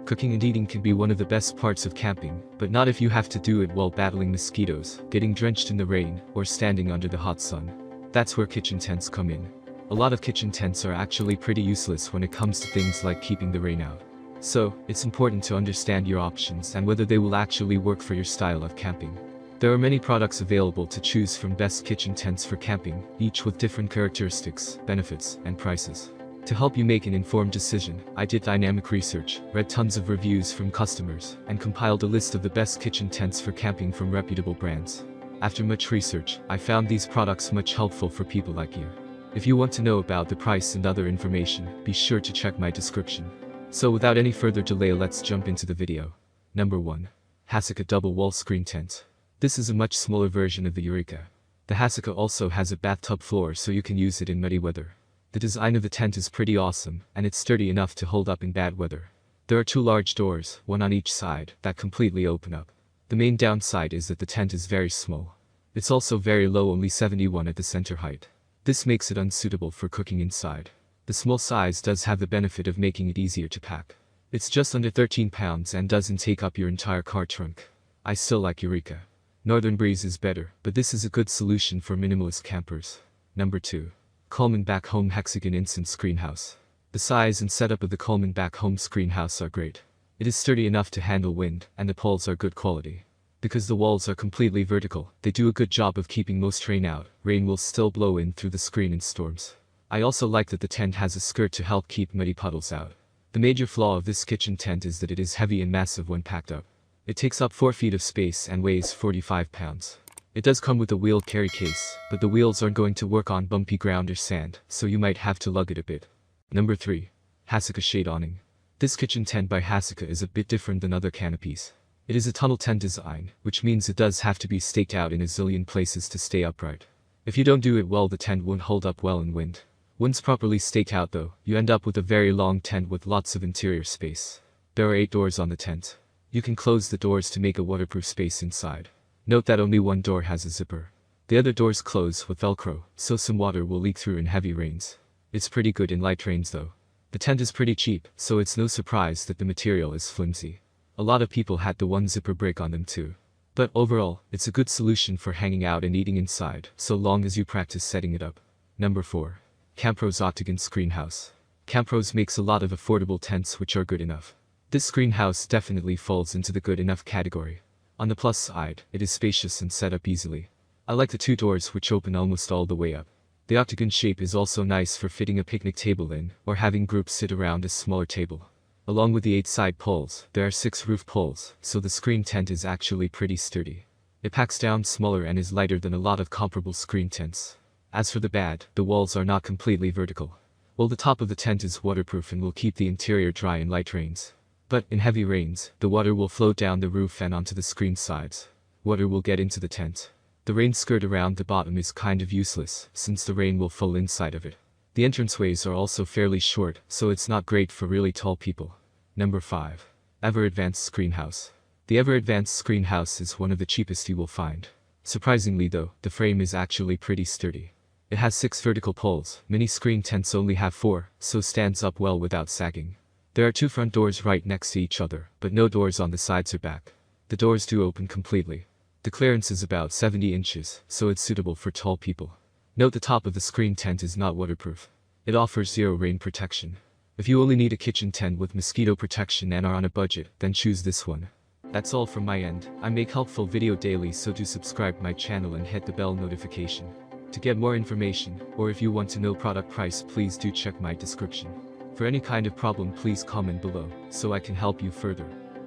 Cooking and eating can be one of the best parts of camping, but not if you have to do it while battling mosquitoes, getting drenched in the rain, or standing under the hot sun. That's where kitchen tents come in. A lot of kitchen tents are actually pretty useless when it comes to things like keeping the rain out. So, it's important to understand your options and whether they will actually work for your style of camping. There are many products available to choose from best kitchen tents for camping, each with different characteristics, benefits, and prices. To help you make an informed decision, I did dynamic research, read tons of reviews from customers, and compiled a list of the best kitchen tents for camping from reputable brands. After much research, I found these products much helpful for people like you. If you want to know about the price and other information, be sure to check my description. So without any further delay, let's jump into the video. Number 1. Hasika Double Wall Screen Tent. This is a much smaller version of the Eureka. The Hasika also has a bathtub floor so you can use it in muddy weather. The design of the tent is pretty awesome, and it's sturdy enough to hold up in bad weather. There are 2 large doors, one on each side, that completely open up. The main downside is that the tent is very small. It's also very low, only 71 at the center height. This makes it unsuitable for cooking inside. The small size does have the benefit of making it easier to pack. It's just under 13 pounds and doesn't take up your entire car trunk. I still like Eureka. Northern Breeze is better, but this is a good solution for minimalist campers. Number 2. Coleman Back Home Hexagon Instant Screen House. The size and setup of the Coleman Back Home Screen House are great. It is sturdy enough to handle wind, and the poles are good quality. Because the walls are completely vertical, they do a good job of keeping most rain out. Rain will still blow in through the screen in storms. I also like that the tent has a skirt to help keep muddy puddles out. The major flaw of this kitchen tent is that it is heavy and massive when packed up. It takes up 4 feet of space and weighs 45 pounds. It does come with a wheeled carry case, but the wheels aren't going to work on bumpy ground or sand, so you might have to lug it a bit. Number 3. Hasika Shade Awning. This kitchen tent by Hasika is a bit different than other canopies. It is a tunnel tent design, which means it does have to be staked out in a zillion places to stay upright. If you don't do it well, the tent won't hold up well in wind. Once properly staked out though, you end up with a very long tent with lots of interior space. There are 8 doors on the tent. You can close the doors to make a waterproof space inside. Note that only one door has a zipper. The other doors close with Velcro, so some water will leak through in heavy rains. It's pretty good in light rains though. The tent is pretty cheap, so it's no surprise that the material is flimsy. A lot of people had the one zipper break on them too. But overall, it's a good solution for hanging out and eating inside, so long as you practice setting it up. Number 4. Campro's Octagon Screen House. Campros makes a lot of affordable tents which are good enough. This screen house definitely falls into the good enough category. On the plus side, it is spacious and set up easily. I like the 2 doors which open almost all the way up. The octagon shape is also nice for fitting a picnic table in, or having groups sit around a smaller table. Along with the 8 side poles, there are 6 roof poles, so the screen tent is actually pretty sturdy. It packs down smaller and is lighter than a lot of comparable screen tents. As for the bad, the walls are not completely vertical. While the top of the tent is waterproof and will keep the interior dry in light rains. But in heavy rains, the water will flow down the roof and onto the screen sides. Water will get into the tent. The rain skirt around the bottom is kind of useless, since the rain will fall inside of it. The entranceways are also fairly short, so it's not great for really tall people. Number 5. Ever Advanced Screen House. The Ever Advanced Screen House is one of the cheapest you will find. Surprisingly though, the frame is actually pretty sturdy. It has 6 vertical poles. Many screen tents only have 4, so stands up well without sagging. There are 2 front doors right next to each other, but no doors on the sides or back. The doors do open completely. The clearance is about 70 inches, so it's suitable for tall people. Note the top of the screen tent is not waterproof. It offers 0 rain protection. If you only need a kitchen tent with mosquito protection and are on a budget, then choose this one. That's all from my end. I make helpful video daily, so do subscribe my channel and hit the bell notification. To get more information, or if you want to know product price, please do check my description. For any kind of problem, please comment below, so I can help you further.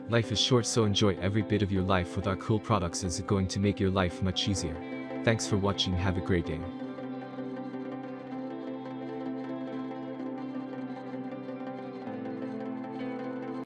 Life is short, so enjoy every bit of your life with our cool products, as it's going to make your life much easier. Thanks for watching, have a great day.